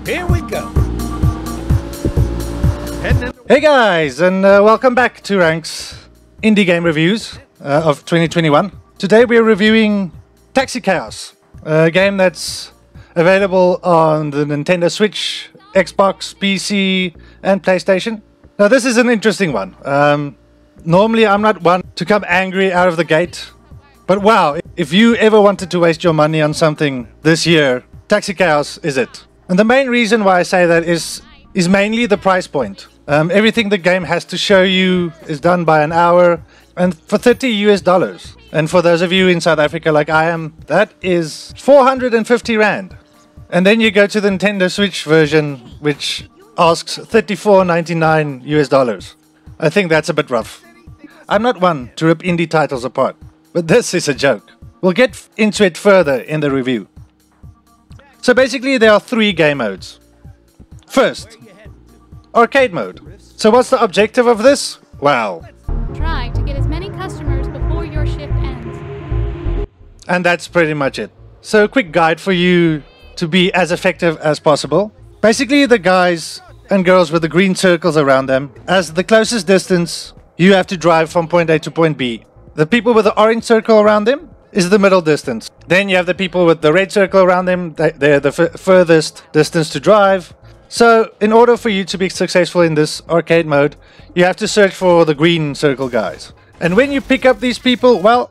Here we go. Hey guys, and welcome back to Rank's Indie Game Reviews of 2021. Today we're reviewing Taxi Chaos, a game that's available on the Nintendo Switch, Xbox, PC, and PlayStation. Now this is an interesting one. Normally I'm not one to come angry out of the gate, but wow, if you ever wanted to waste your money on something this year, Taxi Chaos is it. And the main reason why I say that is mainly the price point. Everything the game has to show you is done by an hour, and for $30 US. And for those of you in South Africa like I am, that is 450 Rand. And then you go to the Nintendo Switch version, which asks $34.99 US. I think that's a bit rough. I'm not one to rip indie titles apart, but this is a joke. We'll get into it further in the review. So basically there are 3 game modes. First, arcade mode. So what's the objective of this? Well, try to get as many customers before your shift ends. And that's pretty much it. So a quick guide for you to be as effective as possible. Basically the guys and girls with the green circles around them, as the closest distance you have to drive from point A to point B. The people with the orange circle around them is the middle distance. Then you have the people with the red circle around them, they're the furthest distance to drive. So in order for you to be successful in this arcade mode, you have to search for the green circle guys. And when you pick up these people, well,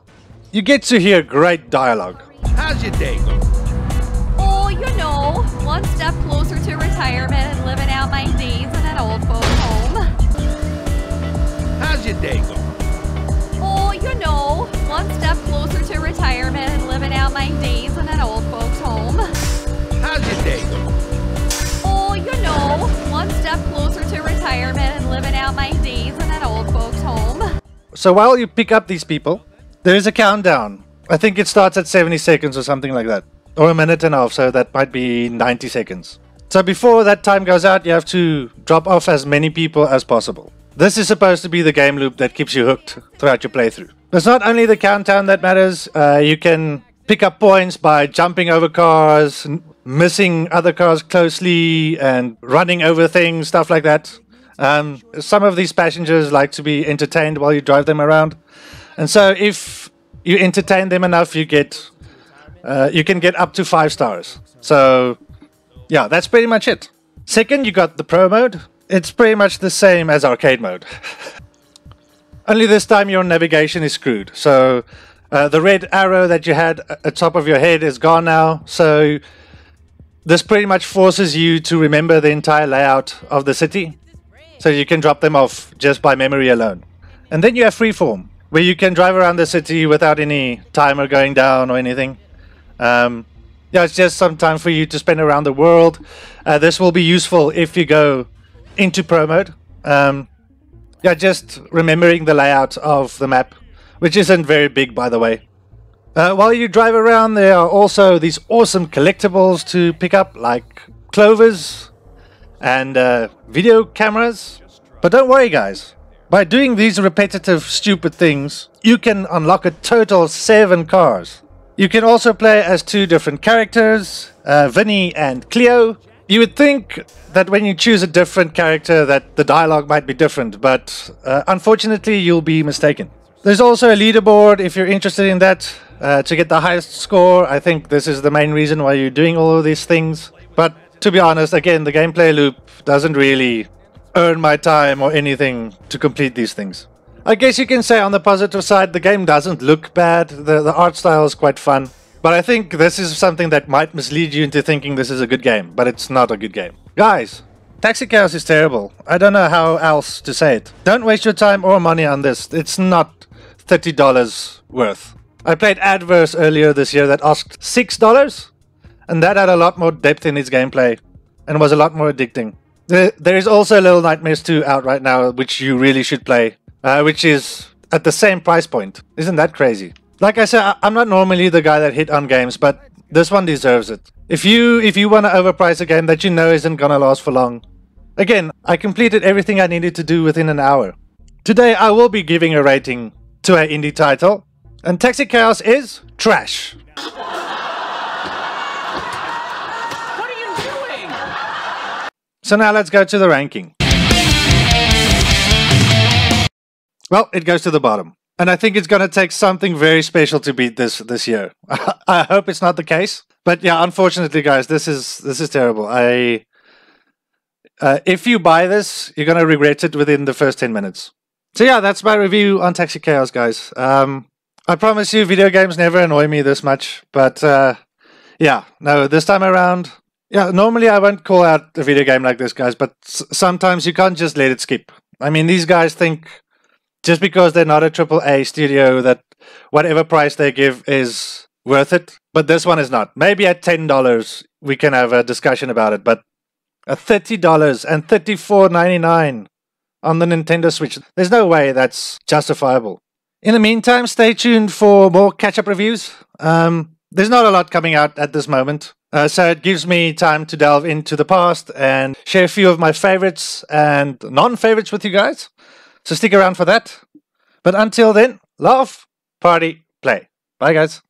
you get to hear great dialogue. How's your day going? Oh, you know, one step closer to retirement and living out my days in an old folks' home. How's your day going? Oh, you know, one step closer to retirement and living out my days in an old folks' home. How's your day going? Oh, you know, one step closer to retirement and living out my days in an old folks' home. So while you pick up these people, there is a countdown. I think it starts at 70 seconds or something like that. Or a minute and a half, so that might be 90 seconds. So before that time goes out, you have to drop off as many people as possible. This is supposed to be the game loop that keeps you hooked throughout your playthrough. It's not only the countdown that matters. You can pick up points by jumping over cars, missing other cars closely, and running over things, stuff like that. Some of these passengers like to be entertained while you drive them around. And so if you entertain them enough, you can get up to 5 stars. So yeah, that's pretty much it. Second, you got the pro mode. It's pretty much the same as arcade mode. Only this time your navigation is screwed. So the red arrow that you had at the top of your head is gone now. So this pretty much forces you to remember the entire layout of the city. So you can drop them off just by memory alone. And then you have freeform, where you can drive around the city without any timer going down or anything. Yeah, it's just some time for you to spend around the world. This will be useful if you go into pro mode. Yeah, just remembering the layout of the map, which isn't very big, by the way. While you drive around, there are also these awesome collectibles to pick up, like clovers and video cameras. But don't worry, guys. By doing these repetitive, stupid things, you can unlock a total of 7 cars. You can also play as 2 different characters, Vinny and Cleo. You would think that when you choose a different character that the dialogue might be different, but unfortunately you'll be mistaken. There's also a leaderboard if you're interested in that, to get the highest score. I think this is the main reason why you're doing all of these things. But to be honest, again, the gameplay loop doesn't really earn my time or anything to complete these things. I guess you can say on the positive side, the game doesn't look bad. The art style is quite fun. But I think this is something that might mislead you into thinking this is a good game, but it's not a good game. Guys, Taxi Chaos is terrible. I don't know how else to say it. Don't waste your time or money on this. It's not $30 worth. I played Adverse earlier this year that asked $6, and that had a lot more depth in its gameplay and was a lot more addicting. There is also Little Nightmares 2 out right now, which you really should play, which is at the same price point. Isn't that crazy? Like I said, I'm not normally the guy that hit on games, but this one deserves it. If you want to overprice a game that you know isn't gonna last for long. Again, I completed everything I needed to do within an hour. Today I will be giving a rating to an indie title, and Taxi Chaos is trash. What are you doing? So now let's go to the ranking. Well, it goes to the bottom. And I think it's going to take something very special to beat this year. I hope it's not the case. But yeah, unfortunately, guys, this is terrible. If you buy this, you're going to regret it within the first 10 minutes. So yeah, that's my review on Taxi Chaos, guys. I promise you, video games never annoy me this much. But yeah, no, this time around... Yeah, normally I won't call out a video game like this, guys. But sometimes you can't just let it skip. I mean, these guys think... Just because they're not a AAA studio, that whatever price they give is worth it. But this one is not. Maybe at $10 we can have a discussion about it. But at $30 and $34.99 on the Nintendo Switch, there's no way that's justifiable. In the meantime, stay tuned for more catch-up reviews. There's not a lot coming out at this moment. So it gives me time to delve into the past and share a few of my favorites and non-favorites with you guys. So stick around for that. But until then, laugh, party, play. Bye, guys.